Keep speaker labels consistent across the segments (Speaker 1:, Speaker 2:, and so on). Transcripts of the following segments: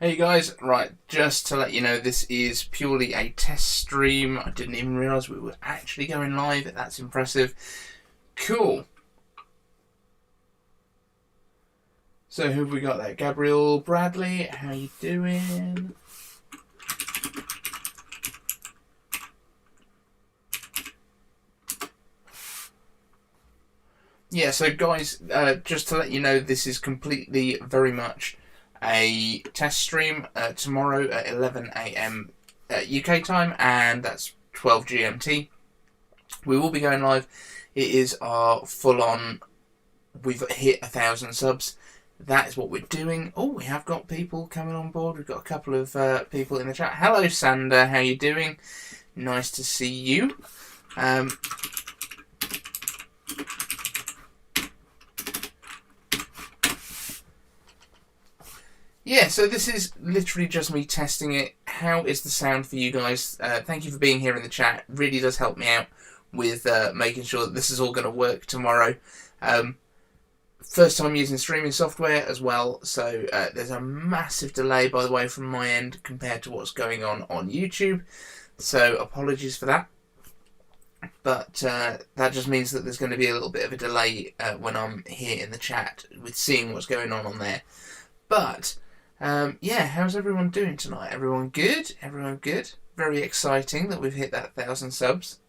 Speaker 1: Hey guys, right, just to let you know, this is purely a test stream. I didn't even realise we were actually going live. That's impressive. Cool. So who have we got there? Gabriel Bradley, how you doing? Yeah, so guys, just to let you know, this is completely very much a test stream tomorrow at 11 AM UK time, and that's 12 GMT. We will be going live. It is our full-on, we've hit 1,000 subs. That is what we're doing. Oh, we have got people coming on board. We've got a couple of people in the chat. Hello, Sander. How you doing? Nice to see you. Yeah, so this is literally just me testing it. How is the sound for you guys? Thank you for being here in the chat. It really does help me out with making sure that this is all going to work tomorrow. First time using streaming software as well, so there's a massive delay, by the way, from my end compared to what's going on YouTube. So apologies for that. But that just means that there's going to be a little bit of a delay when I'm here in the chat with seeing what's going on there. But yeah, how's everyone doing tonight? Everyone good? Everyone good? Very exciting that we've hit that 1,000 subs.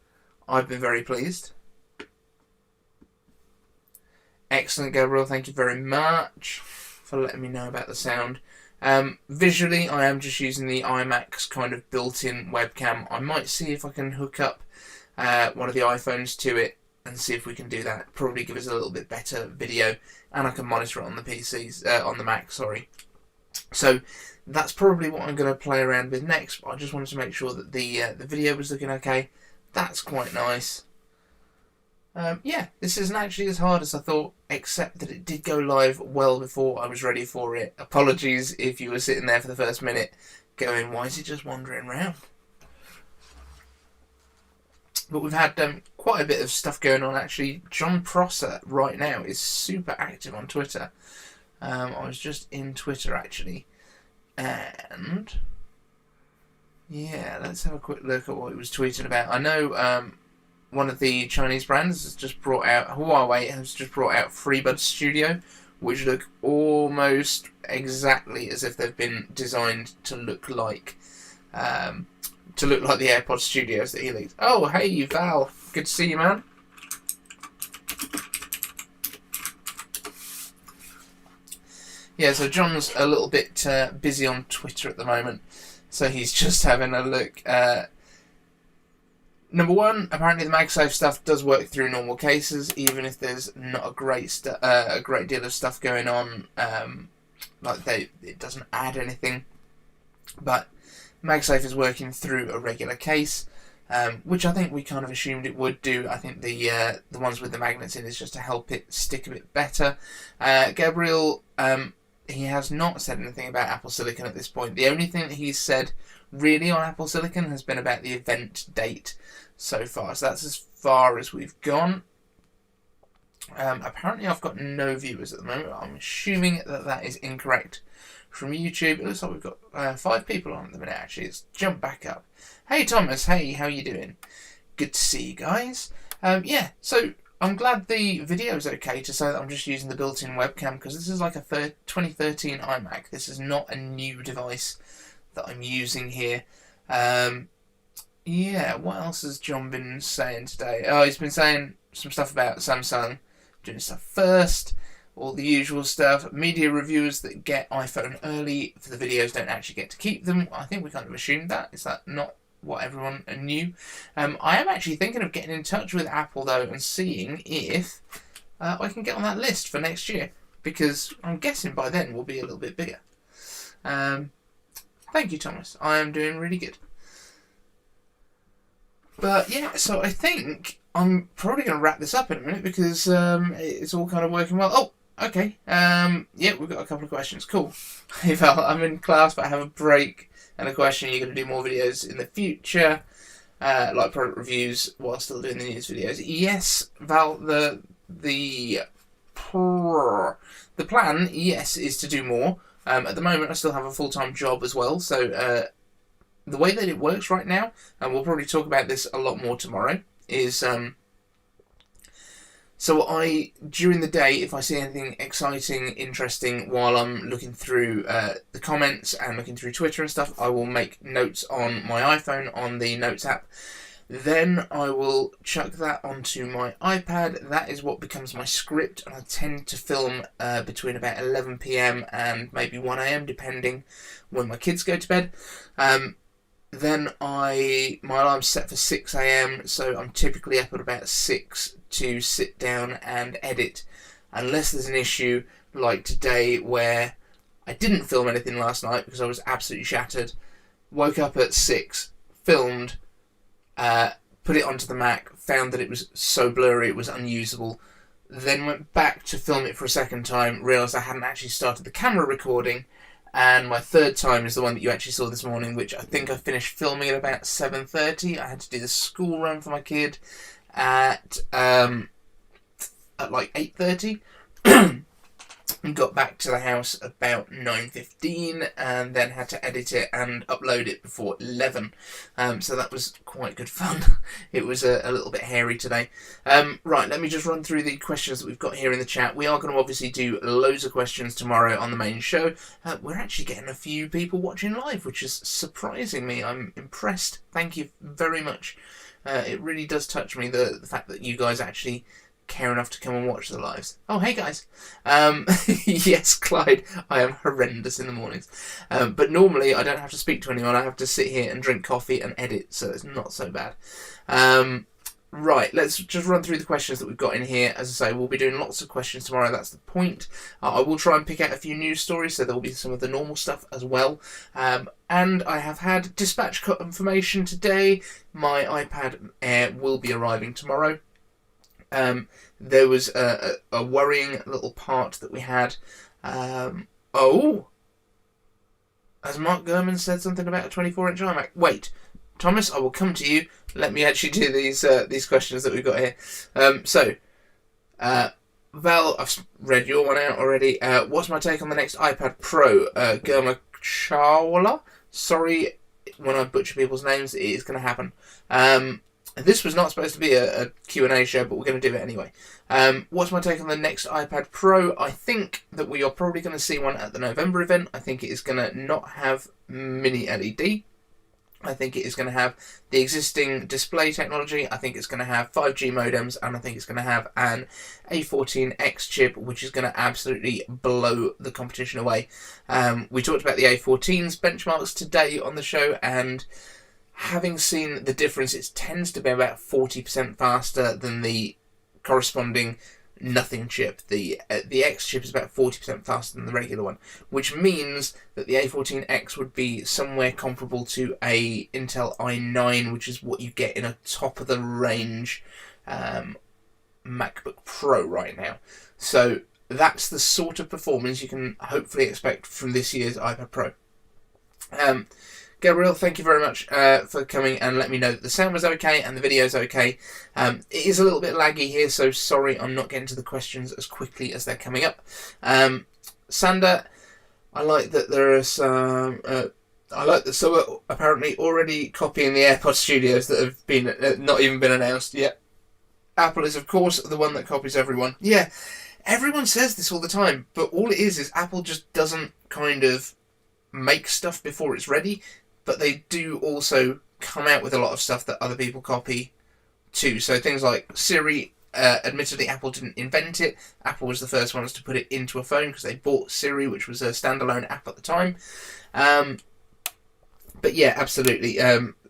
Speaker 1: I've been very pleased. Excellent, Gabriel. Thank you very much for letting me know about the sound. Visually, I am just using the iMac's kind of built-in webcam. I might see if I can hook up one of the iPhones to it and see if we can do that. Probably give us a little bit better video, and I can monitor it on the PCs, on the Mac, sorry. So that's probably what I'm going to play around with next. But I just wanted to make sure that the video was looking okay. That's quite nice. Yeah, this isn't actually as hard as I thought, except that it did go live well before I was ready for it. Apologies if you were sitting there for the first minute going, why is he just wandering around? But we've had quite a bit of stuff going on, actually. John Prosser right now is super active on Twitter. I was just in Twitter, actually. And yeah, let's have a quick look at what he was tweeting about. I know one of the Chinese brands has just brought out, Huawei has just brought out FreeBuds Studio, which look almost exactly as if they've been designed to look like the AirPod Studios that he leaked. Oh, hey, Val. Good to see you, man. Yeah, so John's a little bit busy on Twitter at the moment, so he's just having a look. Number one, apparently the MagSafe stuff does work through normal cases, even if there's not a great deal of stuff going on. It doesn't add anything, but MagSafe is working through a regular case, which I think we kind of assumed it would do. I think the ones with the magnets in is just to help it stick a bit better. Gabriel, he has not said anything about Apple Silicon at this point. The only thing that he's said really on Apple Silicon has been about the event date so far. So that's as far as we've gone. Apparently I've got no viewers at the moment. I'm assuming that that is incorrect from YouTube. It looks like we've got 5 people on at the minute, actually. Let's jump back up. Hey Thomas, hey, how you doing? Good to see you guys. Yeah, so I'm glad the video is okay to say that I'm just using the built-in webcam, because this is like a 2013 iMac. This is not a new device that I'm using here. Yeah, what else has John been saying today? Oh, he's been saying some stuff about Samsung doing stuff first, all the usual stuff. Media reviewers that get iPhone early for the videos don't actually get to keep them. I think we kind of assumed that. Is that not what everyone knew? I am actually thinking of getting in touch with Apple, though, and seeing if I can get on that list for next year, because I'm guessing by then we'll be a little bit bigger. Thank you, Thomas. I am doing really good. But yeah, so I think I'm probably going to wrap this up in a minute, because it's all kind of working well. Oh, okay. Yeah, we've got a couple of questions. Cool. Hey Val, I'm in class, but I have a break and a question. You're going to do more videos in the future, like product reviews, while still doing the news videos? Yes, Val. The plan, yes, is to do more. At the moment, I still have a full-time job as well, so the way that it works right now, and we'll probably talk about this a lot more tomorrow, is so during the day, if I see anything exciting, interesting, while I'm looking through the comments and looking through Twitter and stuff, I will make notes on my iPhone on the Notes app. Then I will chuck that onto my iPad. That is what becomes my script, and I tend to film between about 11 p.m. and maybe 1 a.m. depending when my kids go to bed. Then my alarm's set for 6 a.m, so I'm typically up at about 6 to sit down and edit, unless there's an issue like today where I didn't film anything last night because I was absolutely shattered. Woke up at 6, filmed, put it onto the Mac, found that it was so blurry it was unusable, then went back to film it for a second time, realised I hadn't actually started the camera recording, and my third time is the one that you actually saw this morning, which I think I finished filming at about 7:30. I had to do the school run for my kid at like 8:30. And got back to the house about 9:15, and then had to edit it and upload it before 11. So that was quite good fun. It was a little bit hairy today. Right, let me just run through the questions that we've got here in the chat. We are going to obviously do loads of questions tomorrow on the main show. We're actually getting a few people watching live, which is surprising me. I'm impressed. Thank you very much. It really does touch me, the fact that you guys actually care enough to come and watch the lives. Oh, hey guys. Yes, Clyde, I am horrendous in the mornings. But normally I don't have to speak to anyone. I have to sit here and drink coffee and edit, so it's not so bad. Right, let's just run through the questions that we've got in here. As I say, we'll be doing lots of questions tomorrow. That's the point. I will try and pick out a few news stories, so there will be some of the normal stuff as well. And I have had dispatch confirmation today. My iPad Air will be arriving tomorrow. There was a worrying little part that we had. Oh! Has Mark Gurman said something about a 24-inch iMac? Wait, Thomas, I will come to you. Let me actually do these questions that we've got here. Val, I've read your one out already. What's my take on the next iPad Pro? Gurma Chawla? Sorry when I butcher people's names, it is going to happen. This was not supposed to be a Q&A show, but we're going to do it anyway. What's my take on the next iPad Pro? I think that we are probably going to see one at the November event. I think it is going to not have mini LED. I think it is going to have the existing display technology. I think it's going to have 5G modems, and I think it's going to have an A14X chip, which is going to absolutely blow the competition away. We talked about the A14's benchmarks today on the show, and having seen the difference, it tends to be about 40% faster than the corresponding nothing chip. The X chip is about 40% faster than the regular one, which means that the A14X would be somewhere comparable to a Intel i9, which is what you get in a top-of-the-range MacBook Pro right now. So that's the sort of performance you can hopefully expect from this year's iPad Pro. Gabriel, thank you very much for coming and let me know that the sound was okay and the video's okay. It is a little bit laggy here, so sorry I'm not getting to the questions as quickly as they're coming up. Sander, I like that there are some... I like that some are apparently already copying the AirPod Studios that have been not even been announced yet. Apple is, of course, the one that copies everyone. Yeah, everyone says this all the time, but all it is Apple just doesn't kind of make stuff before it's ready. But they do also come out with a lot of stuff that other people copy too. So things like Siri, admittedly Apple didn't invent it. Apple was the first ones to put it into a phone because they bought Siri, which was a standalone app at the time. But yeah, absolutely.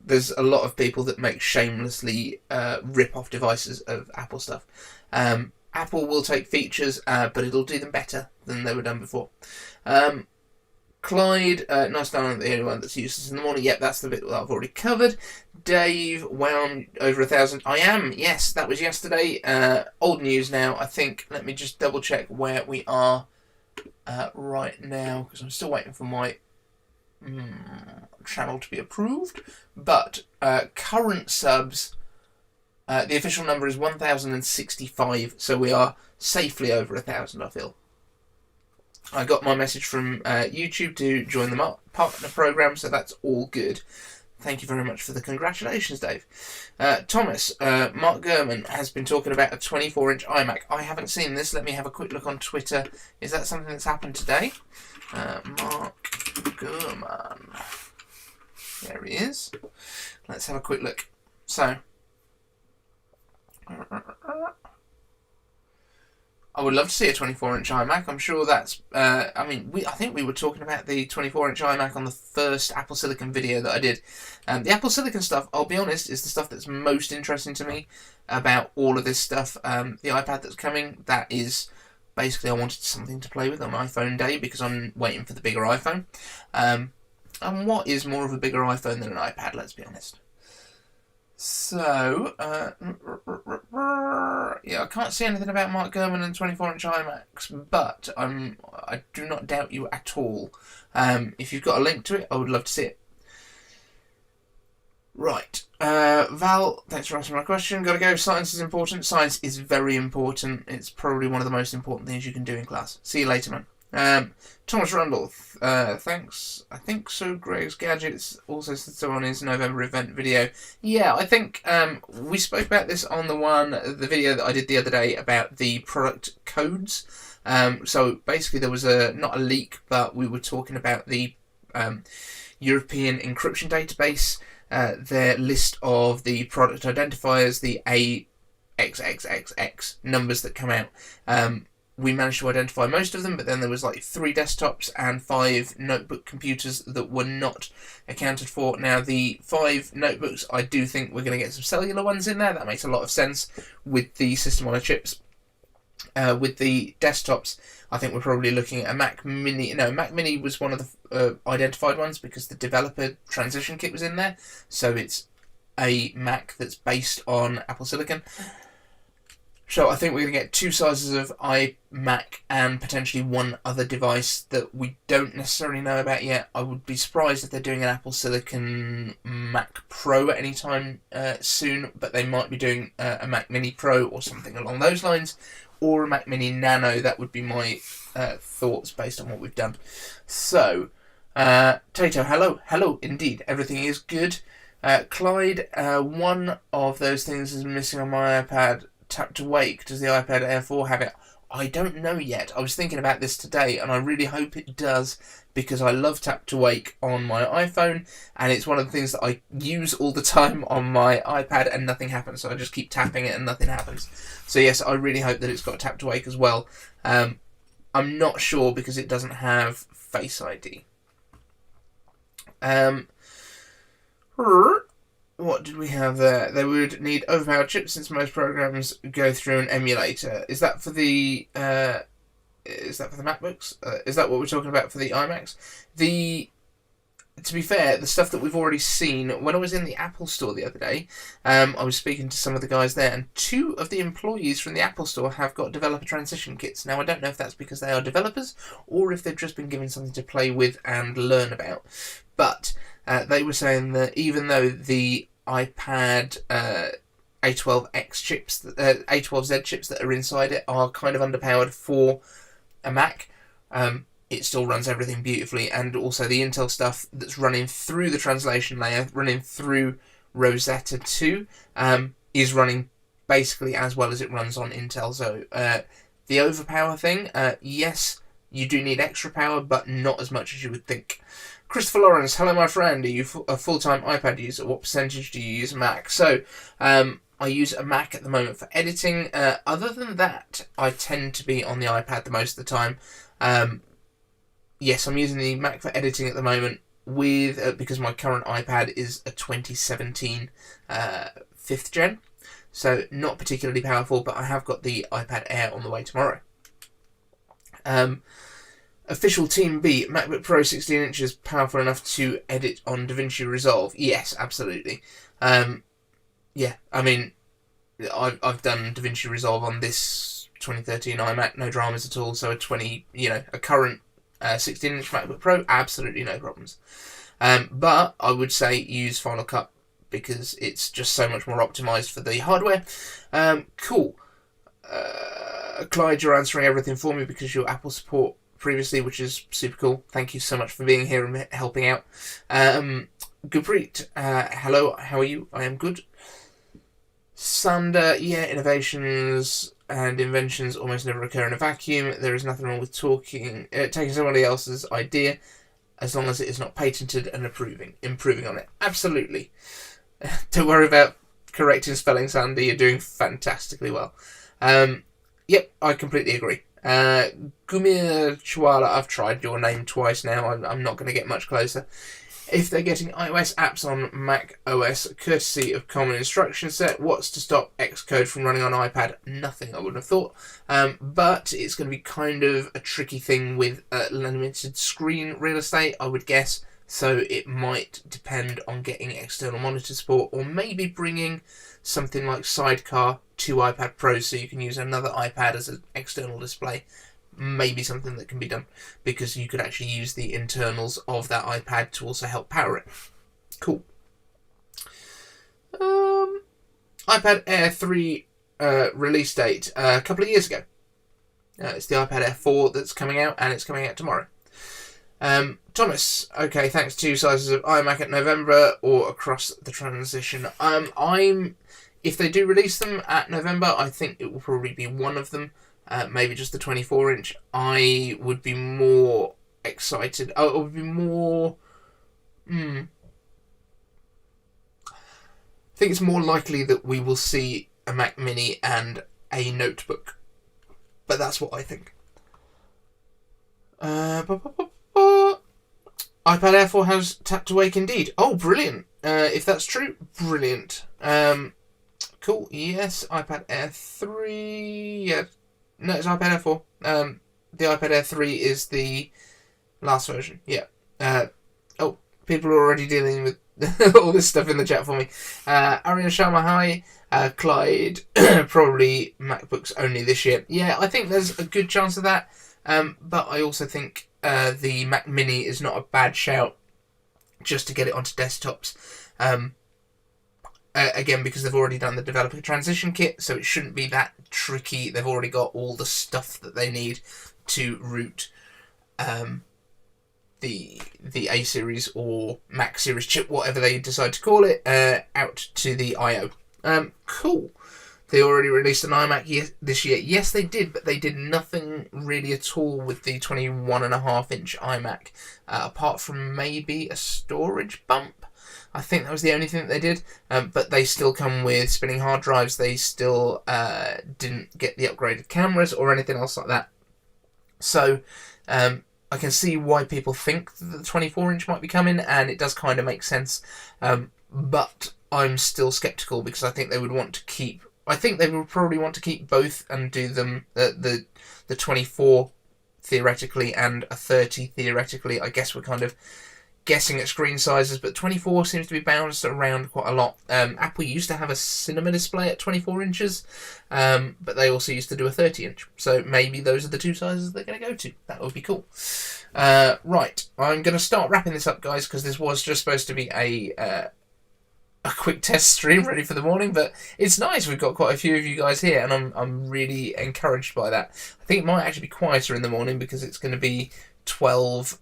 Speaker 1: There's a lot of people that make shamelessly rip-off devices of Apple stuff. Apple will take features, but it'll do them better than they were done before. Clyde, nice down the only one that's useless in the morning. Yep, that's the bit that I've already covered. Dave, wow, I'm over 1,000. I am, yes, that was yesterday. Old news now, I think. Let me just double check where we are right now, because I'm still waiting for my channel to be approved. But current subs, the official number is 1,065, so we are safely over 1,000, I feel. I got my message from YouTube to join the partner program, so that's all good. Thank you very much for the congratulations, Dave. Thomas, Mark Gurman has been talking about a 24-inch iMac. I haven't seen this. Let me have a quick look on Twitter. Is that something that's happened today? Mark Gurman. There he is. Let's have a quick look. So, I would love to see a 24-inch iMac. I'm sure that's... I think we were talking about the 24-inch iMac on the first Apple Silicon video that I did. The Apple Silicon stuff, I'll be honest, is the stuff that's most interesting to me about all of this stuff. The iPad that's coming, that is... Basically, I wanted something to play with on iPhone day because I'm waiting for the bigger iPhone. And what is more of a bigger iPhone than an iPad, let's be honest? So, yeah, I can't see anything about Mark Gurman and 24-inch iMacs, but I do not doubt you at all. If you've got a link to it, I would love to see it. Right. Val, thanks for asking my question. Gotta go. Science is important. Science is very important. It's probably one of the most important things you can do in class. See you later, man. Thomas Rundle, thanks. I think so. Greg's Gadgets also said so on his November event video. Yeah, I think we spoke about this on the video that I did the other day about the product codes. So basically there was not a leak, but we were talking about the European encryption database, their list of the product identifiers, the AXXXX numbers that come out. We managed to identify most of them, but then there was like 3 desktops and 5 notebook computers that were not accounted for. Now, the 5 notebooks, I do think we're going to get some cellular ones in there. That makes a lot of sense with the system on a chips. With the desktops, I think we're probably looking at a Mac Mini. No, Mac Mini was one of the identified ones because the developer transition kit was in there. So it's a Mac that's based on Apple Silicon. So I think we're going to get 2 sizes of iMac and potentially 1 other device that we don't necessarily know about yet. I would be surprised if they're doing an Apple Silicon Mac Pro at any time soon, but they might be doing a Mac Mini Pro or something along those lines, or a Mac Mini Nano. That would be my thoughts based on what we've done. So, Tato, hello, indeed, everything is good. Clyde, one of those things is missing on my iPad. Tap to wake. Does the iPad Air 4 have it? I don't know yet. I was thinking about this today, and I really hope it does, because I love Tap to Wake on my iPhone, and it's one of the things that I use all the time on my iPad, and nothing happens. So I just keep tapping it, and nothing happens. So yes, I really hope that it's got Tap to Wake as well. I'm not sure because it doesn't have Face ID. What did we have there? They would need overpowered chips since most programs go through an emulator. Is that for the MacBooks? Is that what we're talking about for the iMacs? To be fair, the stuff that we've already seen, when I was in the Apple Store the other day, I was speaking to some of the guys there, and 2 of the employees from the Apple Store have got developer transition kits. Now, I don't know if that's because they are developers, or if they've just been given something to play with and learn about. But they were saying that even though the iPad A12X chips, A12Z chips that are inside it are kind of underpowered for a Mac, it still runs everything beautifully, and also the Intel stuff that's running through the translation layer, running through Rosetta 2, is running basically as well as it runs on Intel. So the overpower thing, yes, you do need extra power, but not as much as you would think. Christopher Lawrence, hello my friend, are you a full-time iPad user? What percentage do you use Mac? So, I use a Mac at the moment for editing. Other than that, I tend to be on the iPad the most of the time. Yes, I'm using the Mac for editing at the moment with because my current iPad is a 2017 5th gen. So, not particularly powerful, but I have got the iPad Air on the way tomorrow. Official Team B, MacBook Pro 16 inches, powerful enough to edit on DaVinci Resolve. Yes, absolutely. Yeah, I mean, I've done DaVinci Resolve on this 2013 iMac, no dramas at all. So a current 16-inch MacBook Pro, absolutely no problems. But I would say use Final Cut because it's just so much more optimized for the hardware. Cool. Clyde, you're answering everything for me because your Apple support previously, which is super cool. Thank you so much for being here and helping out. Gurpreet, hello, how are you? I am good. Sander, innovations and inventions almost never occur in a vacuum. There is nothing wrong with taking somebody else's idea, as long as it is not patented and improving on it. Absolutely. Don't worry about correcting spelling, Sander. You're doing fantastically well. Yep, I completely agree. Gumir Chwala, I've tried your name twice now. I'm not going to get much closer. If they're getting iOS apps on Mac OS, courtesy of common instruction set, what's to stop Xcode from running on iPad? Nothing, I wouldn't have thought. But it's going to be kind of a tricky thing with limited screen real estate, I would guess. So it might depend on getting external monitor support, or maybe bringing something like Sidecar to iPad Pro so you can use another iPad as an external display. Maybe something that can be done, because you could actually use the internals of that iPad to also help power it. Cool. iPad Air 3 release date a couple of years ago. It's the iPad Air 4 that's coming out, and it's coming out tomorrow. Thomas, okay, thanks. 2 sizes of iMac at November or across the transition. If they do release them at November, I think it will probably be one of them. Maybe just the 24-inch. I would be more excited. I would be more... I think it's more likely that we will see a Mac Mini and a notebook. But that's what I think. iPad Air 4 has Tap to Wake indeed. Oh, brilliant. If that's true, brilliant. Cool. Yes, iPad Air 3... Yeah. No, it's iPad Air 4. The iPad Air 3 is the last version. Yeah. People are already dealing with all this stuff in the chat for me. Aryan Sharma, hi. Clyde, probably MacBooks only this year. Yeah, I think there's a good chance of that. But I also think the Mac Mini is not a bad shout just to get it onto desktops. Again, because they've already done the developer transition kit, so it shouldn't be that tricky. They've already got all the stuff that they need to route the A series or Mac series chip, whatever they decide to call it, out to the I/O. Cool. They already released an iMac this year. Yes, they did, but they did nothing really at all with the 21.5-inch iMac, apart from maybe a storage bump. I think that was the only thing that they did, but they still come with spinning hard drives. They still didn't get the upgraded cameras or anything else like that. So I can see why people think that the 24-inch might be coming, and it does kind of make sense. But I'm still sceptical, because I think they would want to keep... I think they would probably want to keep both and do them the 24 theoretically and a 30 theoretically. I guess we're kind of guessing at screen sizes, but 24 seems to be bounced around quite a lot. Apple used to have a cinema display at 24 inches, but they also used to do a 30-inch. So maybe those are the 2 sizes they're going to go to. That would be cool. Right, I'm going to start wrapping this up, guys, because this was just supposed to be a quick test stream ready for the morning, but it's nice. We've got quite a few of you guys here, and I'm really encouraged by that. I think it might actually be quieter in the morning, because it's going to be 12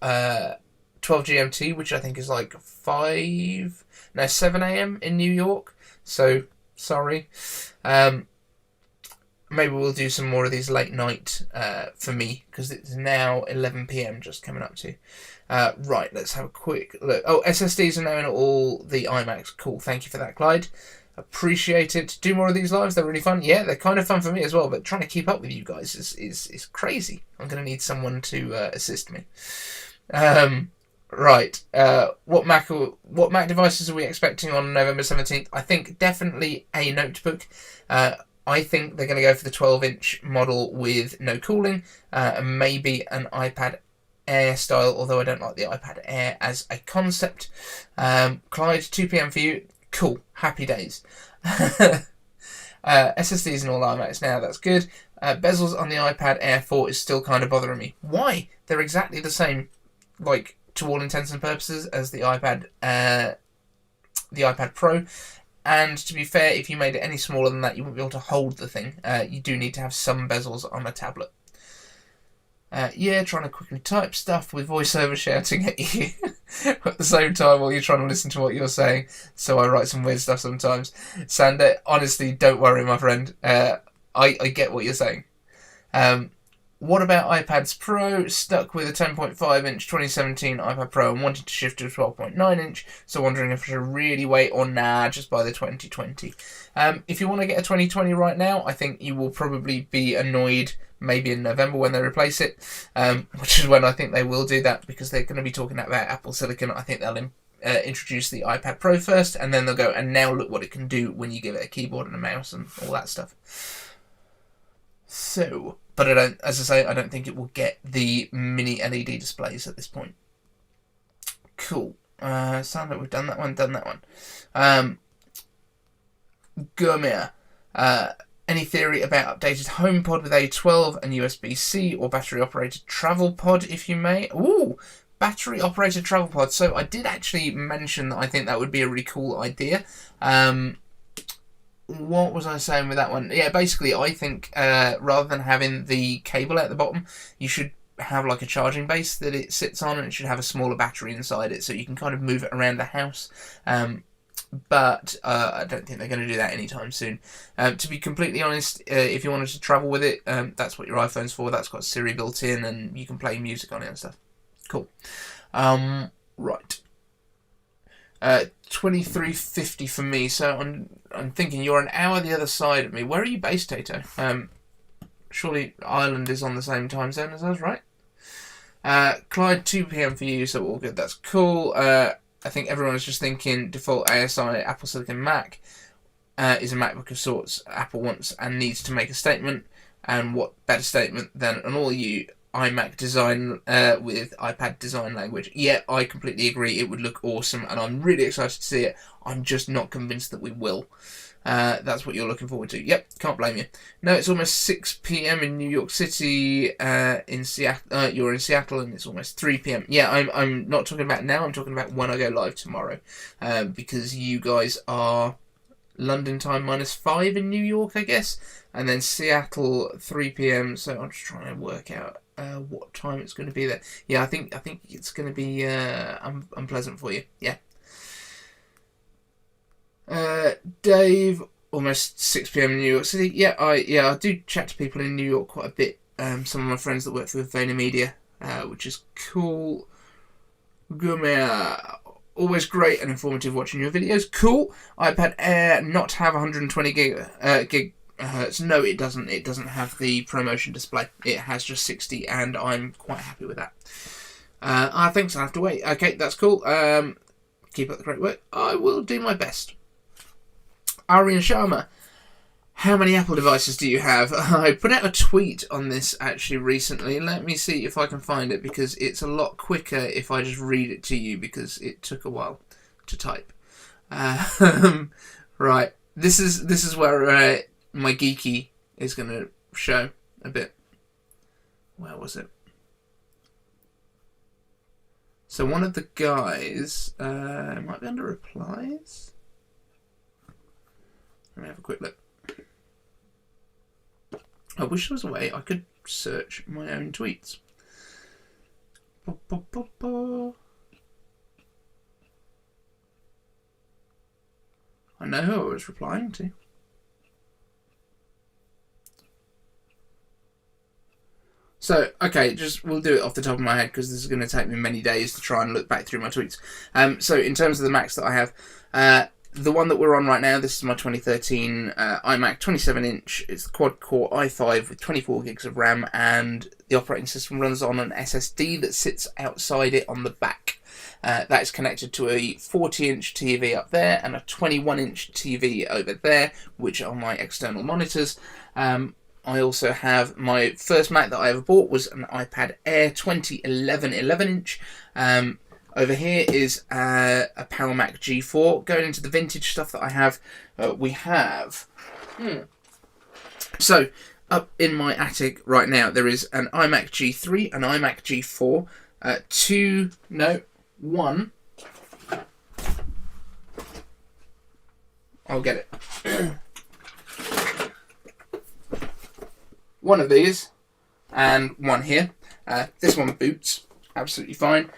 Speaker 1: GMT, which I think is like 7 a.m. in New York. So, sorry. Maybe we'll do some more of these late night for me, because it's now 11 p.m. just coming up to. Right, let's have a quick look. Oh, SSDs are now in all the iMacs. Cool, thank you for that, Clyde. Appreciate it. Do more of these lives, they're really fun. Yeah, they're kind of fun for me as well, but trying to keep up with you guys is crazy. I'm going to need someone to assist me. Right, what Mac devices are we expecting on November 17th? I think definitely a notebook. I think they're going to go for the 12-inch model with no cooling, and maybe an iPad Air style, although I don't like the iPad Air as a concept. Clyde, 2 p.m. for you. Cool, happy days. SSDs and all iMacs now, that's good. Bezels on the iPad Air 4 is still kind of bothering me. Why? They're exactly the same, like, to all intents and purposes, as the iPad Pro. And to be fair, if you made it any smaller than that, you wouldn't be able to hold the thing. You do need to have some bezels on a tablet. Yeah, trying to quickly type stuff with voiceover shouting at you at the same time while you're trying to listen to what you're saying. So I write some weird stuff sometimes. Sander, honestly, don't worry, my friend. I get what you're saying. What about iPads Pro? Stuck with a 10.5-inch 2017 iPad Pro and wanted to shift to a 12.9-inch, so wondering if I should really wait or just buy the 2020. If you want to get a 2020 right now, I think you will probably be annoyed maybe in November when they replace it, which is when I think they will do that, because they're going to be talking about Apple Silicon. I think they'll introduce the iPad Pro first, and then they'll go, and now look what it can do when you give it a keyboard and a mouse and all that stuff. So, but as I say, I don't think it will get the mini LED displays at this point. Cool. Sound like we've done that one. Gurmir. Any theory about updated HomePod with A12 and USB-C or battery-operated travel pod, if you may? Ooh, battery-operated travel pod. So I did actually mention that I think that would be a really cool idea. What was I saying with that one? Yeah, basically, I think rather than having the cable at the bottom, you should have like a charging base that it sits on, and it should have a smaller battery inside it, so you can kind of move it around the house. But I don't think they're going to do that anytime soon. To be completely honest, if you wanted to travel with it, that's what your iPhone's for. That's got Siri built in, and you can play music on it and stuff. Cool. Right. 23.50 for me, so I'm thinking you're an hour the other side of me. Where are you based, Tato? Surely Ireland is on the same time zone as us, right? Clyde, 2 p.m. for you, so all good. That's cool. I think everyone is just thinking default ASI Apple Silicon Mac is a MacBook of sorts. Apple wants and needs to make a statement, and what better statement than an all-you iMac design with iPad design language. Yeah, I completely agree. It would look awesome, and I'm really excited to see it. I'm just not convinced that we will. That's what you're looking forward to. Yep, can't blame you. No, it's almost 6 p.m. in New York City. In Seattle, you're in Seattle, and it's almost 3 p.m. Yeah, I'm not talking about now. I'm talking about when I go live tomorrow, because you guys are London time -5 in New York, I guess, and then Seattle 3 p.m. So I'm just trying to work out what time it's going to be there. Yeah, I think it's going to be unpleasant for you. Yeah. Dave, almost 6 p.m. in New York City. Yeah, I do chat to people in New York quite a bit. Some of my friends that work for VaynerMedia, which is cool. Gumer, always great and informative watching your videos. Cool. iPad Air not have 120 gigahertz. No, it doesn't. It doesn't have the ProMotion display. It has just 60, and I'm quite happy with that. Thanks. I have to wait. Okay, that's cool. Keep up the great work. I will do my best. Aryan Sharma, how many Apple devices do you have? I put out a tweet on this actually recently. Let me see if I can find it, because it's a lot quicker if I just read it to you, because it took a while to type. Right, this is where my geeky is going to show a bit. Where was it? So one of the guys might be under replies. Let me have a quick look. I wish there was a way I could search my own tweets. I know who I was replying to. So, okay, we'll do it off the top of my head, because this is going to take me many days to try and look back through my tweets. So in terms of the Macs that I have, the one that we're on right now, this is my 2013 iMac 27-inch. It's the quad-core i5 with 24 gigs of RAM, and the operating system runs on an SSD that sits outside it on the back. That is connected to a 40-inch TV up there and a 21-inch TV over there, which are my external monitors. I also have my first Mac that I ever bought was an iPad Air 2011 11-inch. Over here is a Power Mac G4. Going into the vintage stuff that I have, we have... So, up in my attic right now, there is an iMac G3, an iMac G4, one. I'll get it. One of these, and one here. This one boots absolutely fine.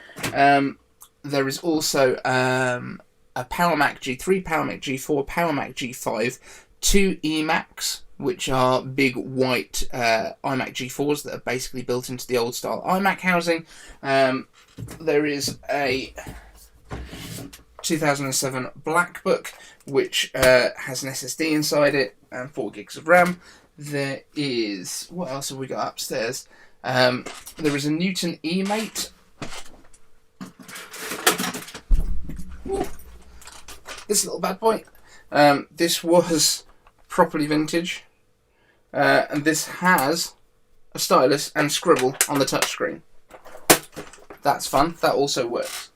Speaker 1: There is also a Power Mac G3, Power Mac G4, Power Mac G5, two eMacs, which are big white iMac G4s that are basically built into the old style iMac housing. There is a 2007 Blackbook, which has an SSD inside it and 4 gigs of RAM. There is... what else have we got upstairs? There is a Newton eMate. This little bad boy. This was properly vintage. And this has a stylus and scribble on the touchscreen. That's fun. That also works.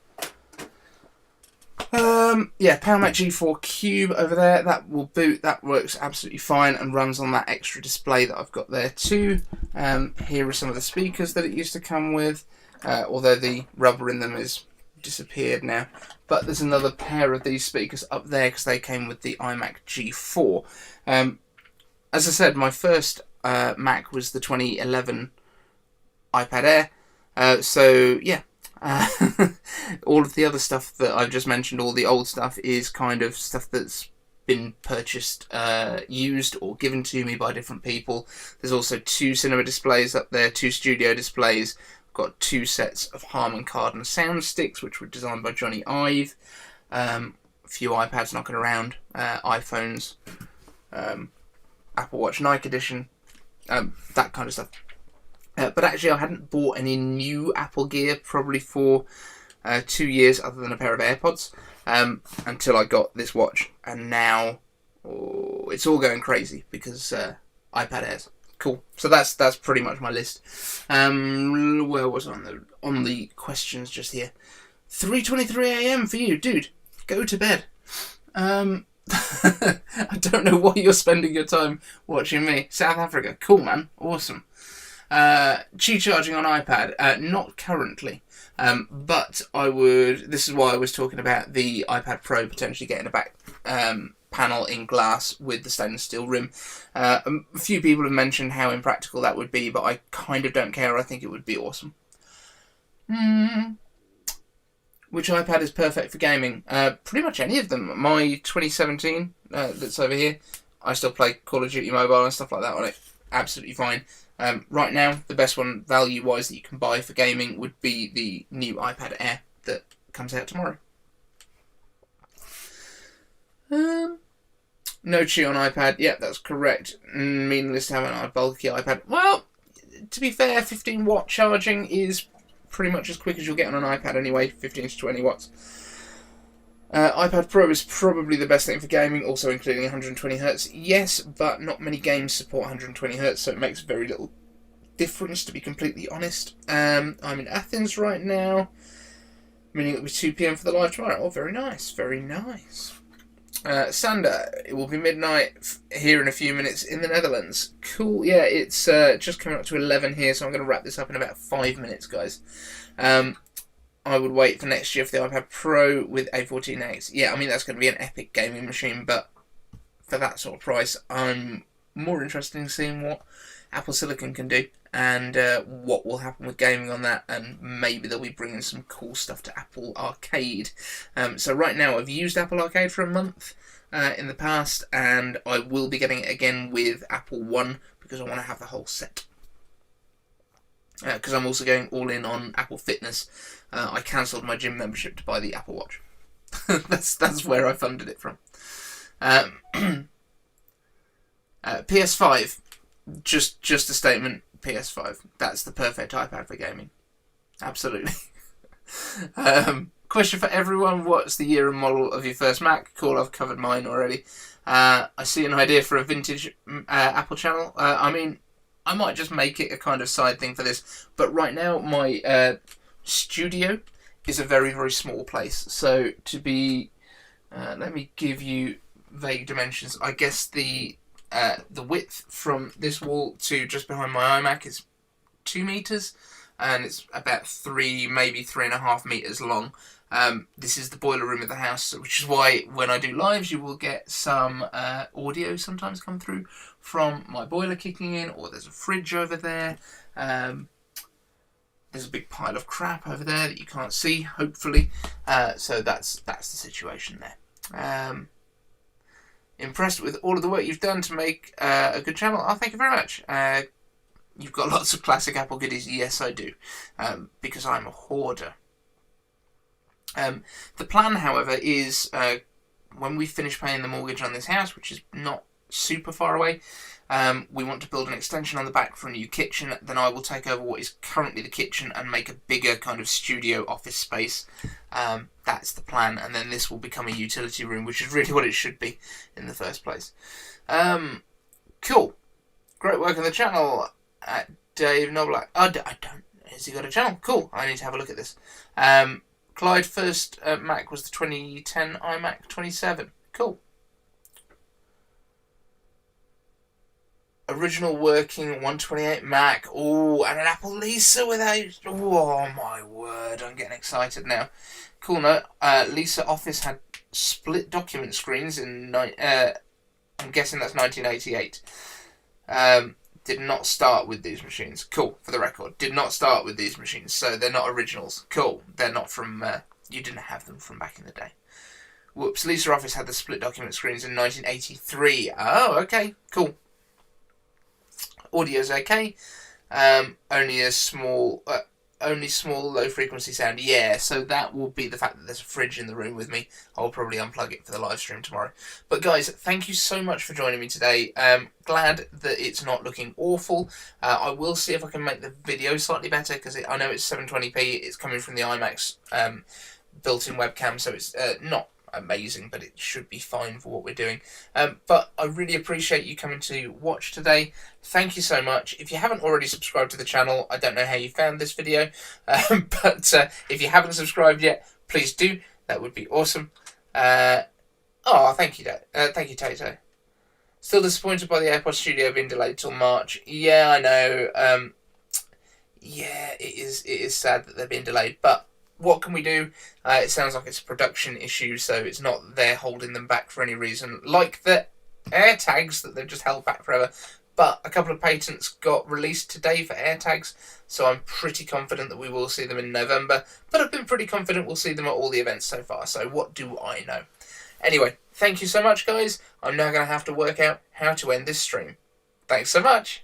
Speaker 1: Yeah, Power Mac G4 Cube over there. That will boot. That works absolutely fine and runs on that extra display that I've got there too. Here are some of the speakers that it used to come with, although the rubber in them is disappeared now. But there's another pair of these speakers up there because they came with the iMac G4. As I said, my first Mac was the 2011 iPad Air. So yeah. All of the other stuff that I've just mentioned, all the old stuff, is kind of stuff that's been purchased, used, or given to me by different people. There's also 2 cinema displays up there, 2 studio displays. I've got 2 sets of Harman Kardon sound sticks, which were designed by Johnny Ive. A few iPads knocking around, iPhones, Apple Watch Nike Edition, that kind of stuff. But actually, I hadn't bought any new Apple gear probably for 2 years, other than a pair of AirPods, until I got this watch. And now it's all going crazy because iPad Airs. Cool. So that's pretty much my list. Where was I on the questions just here? 3:23 a.m. for you, dude. Go to bed. I don't know why you're spending your time watching me. South Africa. Cool, man. Awesome. Qi charging on iPad, not currently, but I would. This is why I was talking about the iPad Pro potentially getting a back panel in glass with the stainless steel rim. A few people have mentioned how impractical that would be, but I kind of don't care. I think it would be awesome. Which iPad is perfect for gaming? Pretty much any of them. My 2017 that's over here, I still play Call of Duty Mobile and stuff like that on it. Absolutely fine. Right now, the best one value-wise that you can buy for gaming would be the new iPad Air that comes out tomorrow. No Qi on iPad. Yep, that's correct. Meaningless to have a bulky iPad. Well, to be fair, 15-watt charging is pretty much as quick as you'll get on an iPad anyway, 15 to 20 watts. iPad Pro is probably the best thing for gaming, also including 120Hz. Yes, but not many games support 120Hz, so it makes very little difference, to be completely honest. I'm in Athens right now, meaning it'll be 2 p.m. for the live tomorrow. Oh, very nice, very nice. Sander, it will be midnight here in a few minutes in the Netherlands. Cool, yeah, it's just coming up to 11 here, so I'm going to wrap this up in about 5 minutes, guys. I would wait for next year for the iPad Pro with A14X. Yeah, I mean, that's going to be an epic gaming machine, but for that sort of price, I'm more interested in seeing what Apple Silicon can do and what will happen with gaming on that, and maybe they'll be bringing some cool stuff to Apple Arcade. So right now, I've used Apple Arcade for a month in the past, and I will be getting it again with Apple One because I want to have the whole set. Because I'm also going all in on Apple Fitness. I cancelled my gym membership to buy the Apple Watch. that's where I funded it from. PS5, just a statement. PS5, that's the perfect iPad for gaming. Absolutely. Question for everyone: what's the year and model of your first Mac? Cool, I've covered mine already. I see an idea for a vintage Apple channel. I mean, I might just make it a kind of side thing for this, but right now my studio is a very, very small place. So to be, let me give you vague dimensions. I guess the width from this wall to just behind my iMac is 2 meters, and it's about 3, maybe 3.5 meters long. This is the boiler room of the house, which is why when I do lives, you will get some audio sometimes come through from my boiler kicking in, or there's a fridge over there. There's a big pile of crap over there that you can't see, hopefully. So that's the situation there. Impressed with all of the work you've done to make a good channel. Oh, thank you very much. You've got lots of classic Apple goodies. Yes, I do. Because I'm a hoarder. The plan, however, is when we finish paying the mortgage on this house, which is not super far away, we want to build an extension on the back for a new kitchen. Then I will take over what is currently the kitchen and make a bigger kind of studio office space. That's the plan, and then this will become a utility room, which is really what it should be in the first place. Cool. Great work on the channel, Dave Noblack. Oh, I don't. Has he got a channel? Cool. I need to have a look at this. Clyde, first Mac was the 2010 iMac 27. Cool. Original working 128 Mac. Oh, and an Apple Lisa without... Oh, my word. I'm getting excited now. Cool note. Lisa Office had split document screens in... I'm guessing that's 1988. Did not start with these machines. Cool, for the record. Did not start with these machines, so they're not originals. Cool. They're not from... you didn't have them from back in the day. Whoops. Lisa Office had the split document screens in 1983. Oh, okay. Cool. Audio's okay. Only small low frequency sound. Yeah, so that will be the fact that there's a fridge in the room with me. I'll probably unplug it for the live stream tomorrow. But guys, thank you so much for joining me today. Glad that it's not looking awful. I will see if I can make the video slightly better, because I know it's 720p. It's coming from the iMac's built-in webcam, so it's not amazing, but it should be fine for what we're doing. But I really appreciate you coming to watch today. Thank you so much. If you haven't already subscribed to the channel, I don't know how you found this video, but if you haven't subscribed yet, please do. That would be awesome. Oh, thank you, thank you, Tato. Still disappointed by the AirPod Studio being delayed till March. Yeah, I know. Yeah, it is sad that they're being delayed, but what can we do? It sounds like it's a production issue, so it's not they're holding them back for any reason, like the AirTags that they've just held back forever. But a couple of patents got released today for AirTags, so I'm pretty confident that we will see them in November. But I've been pretty confident we'll see them at all the events so far, so what do I know? Anyway, thank you so much, guys. I'm now going to have to work out how to end this stream. Thanks so much.